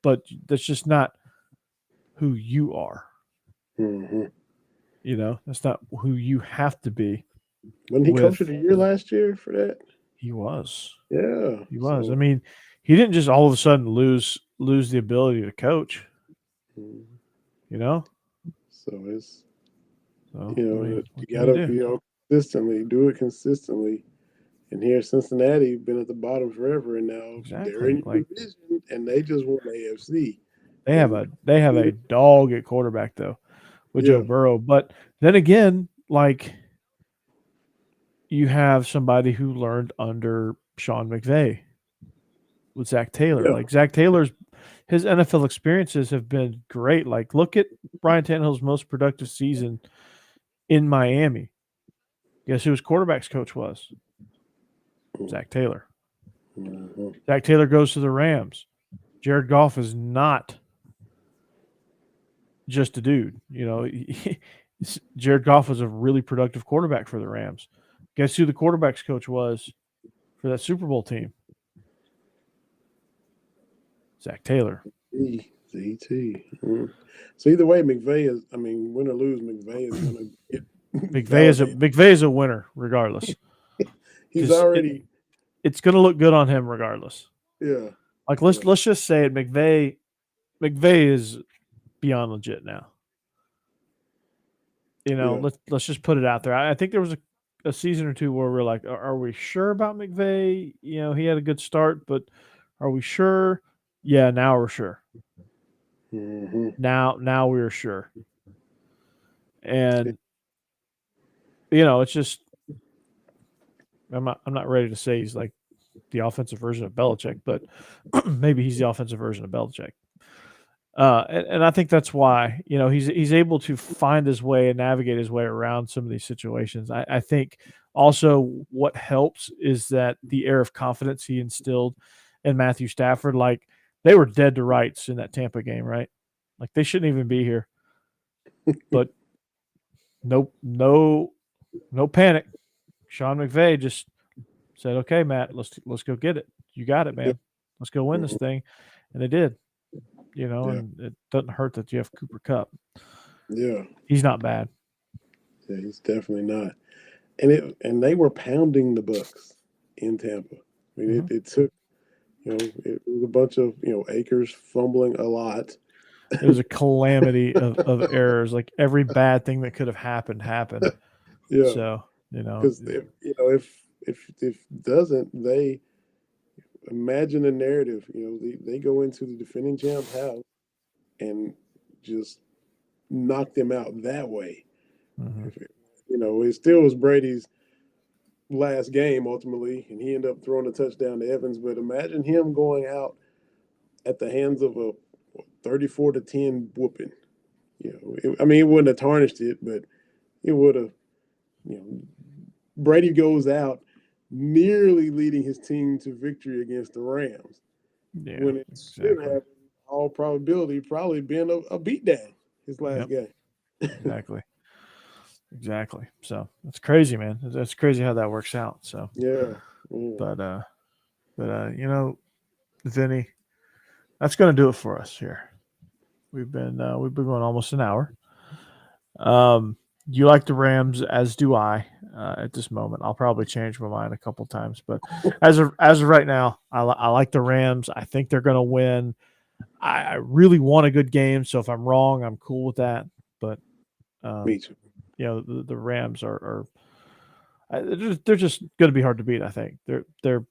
but that's just not who you are. Mm-hmm. That's not who you have to be. Wasn't he coach of the year last year for that? He was. Yeah, he was. I mean, he didn't just all of a sudden lose the ability to coach. So it's you gotta consistently do it consistently. And here Cincinnati been at the bottom forever, and now they're in your division, and they just won AFC. They have a dog at quarterback though with Joe Burrow, but then again, like you have somebody who learned under Sean McVay with Zach Taylor. Like Zach Taylor's his NFL experiences have been great. Like look at Ryan Tannehill's most productive season in Miami. Guess who his quarterback's coach was? Zach Taylor. Mm-hmm. Zach Taylor goes to the Rams. Jared Goff is not just a dude. Jared Goff was a really productive quarterback for the Rams. Guess who the quarterback's coach was for that Super Bowl team? Zach Taylor. ZT. So either way, McVay is. I mean, win or lose, McVay is going to get. McVay is a winner regardless. He's already. It's going to look good on him regardless. Yeah. Like let's just say it. McVay is beyond legit now. You know, let's just put it out there. I think there was a season or two where we're like, are we sure about McVay? You know, he had a good start, but are we sure? Yeah, now we're sure. Mm-hmm. Now we're sure. And you know, it's just I'm not ready to say he's like the offensive version of Belichick, but maybe he's the offensive version of Belichick. And I think that's why, you know, he's able to find his way and navigate his way around some of these situations. I think also what helps is that the air of confidence he instilled in Matthew Stafford, like they were dead to rights in that Tampa game, right? Like they shouldn't even be here. But no panic. Sean McVay just said, "Okay, Matt, let's go get it. You got it, man. Yep. Let's go win this thing." And they did. You know, and it doesn't hurt that you have Cooper Kupp. Yeah. He's not bad. Yeah, he's definitely not. And they were pounding the Bucs in Tampa. I mean, it took, you know, it was a bunch of, you know, Akers fumbling a lot. It was a calamity of errors. Like every bad thing that could have happened. Yeah. So, you know, because if it doesn't, they imagine a narrative. You know, they go into the defending champ's house and just knock them out that way. Mm-hmm. You know, it still was Brady's last game ultimately, and he ended up throwing a touchdown to Evans. But imagine him going out at the hands of a 34-10 whooping. You know, it wouldn't have tarnished it, but it would have. You know, Brady goes out nearly leading his team to victory against the Rams. Yeah, when it should have, all probability, probably been a beatdown his last game. Exactly. So that's crazy, man. That's crazy how that works out. So but you know, Vinny, that's going to do it for us here. We've been going almost an hour. You like the Rams, as do I. At this moment, I'll probably change my mind a couple times, but as of right now, I like the Rams. I think they're going to win. I really want a good game, so if I'm wrong, I'm cool with that. But me too. You know, the Rams are they're just going to be hard to beat. I think they're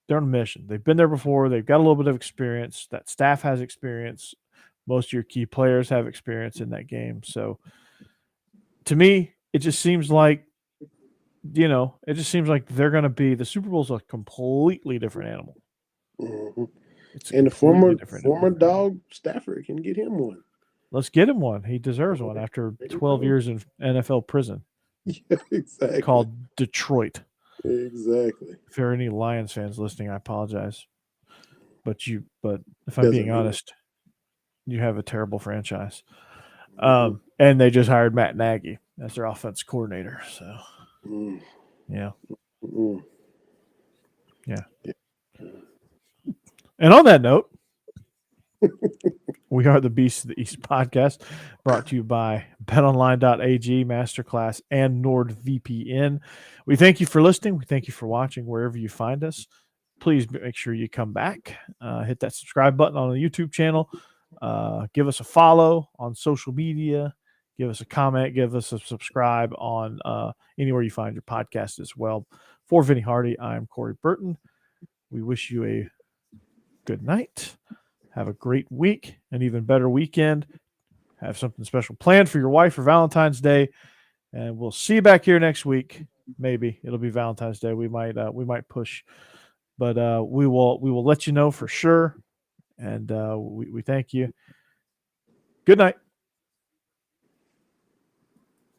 on a mission. They've been there before. They've got a little bit of experience. That staff has experience. Most of your key players have experience in that game. So to me, it just seems like, you know, they're going to be, the Super Bowl's a completely different animal. Mm-hmm. And the former dog Stafford can get him one. Let's get him one. He deserves one after 12 years in NFL prison. Yeah, exactly. Called Detroit. Exactly. If there are any Lions fans listening, I apologize. But if I'm being honest, you have a terrible franchise. And they just hired Matt Nagy as their offense coordinator. So, yeah. And on that note, we are the Beasts of the East podcast, brought to you by Betonline.ag, Masterclass, and NordVPN. We thank you for listening. We thank you for watching wherever you find us. Please make sure you come back. Hit that subscribe button on the YouTube channel. Give us a follow on social media. Give us a comment. Give us a subscribe on anywhere you find your podcast as well. For Vinny Hardy, I'm Corey Burton. We wish you a good night. Have a great week, an even better weekend. Have something special planned for your wife for Valentine's Day, and we'll see you back here next week. Maybe it'll be Valentine's Day. We might push, but we will let you know for sure. And we thank you. Good night.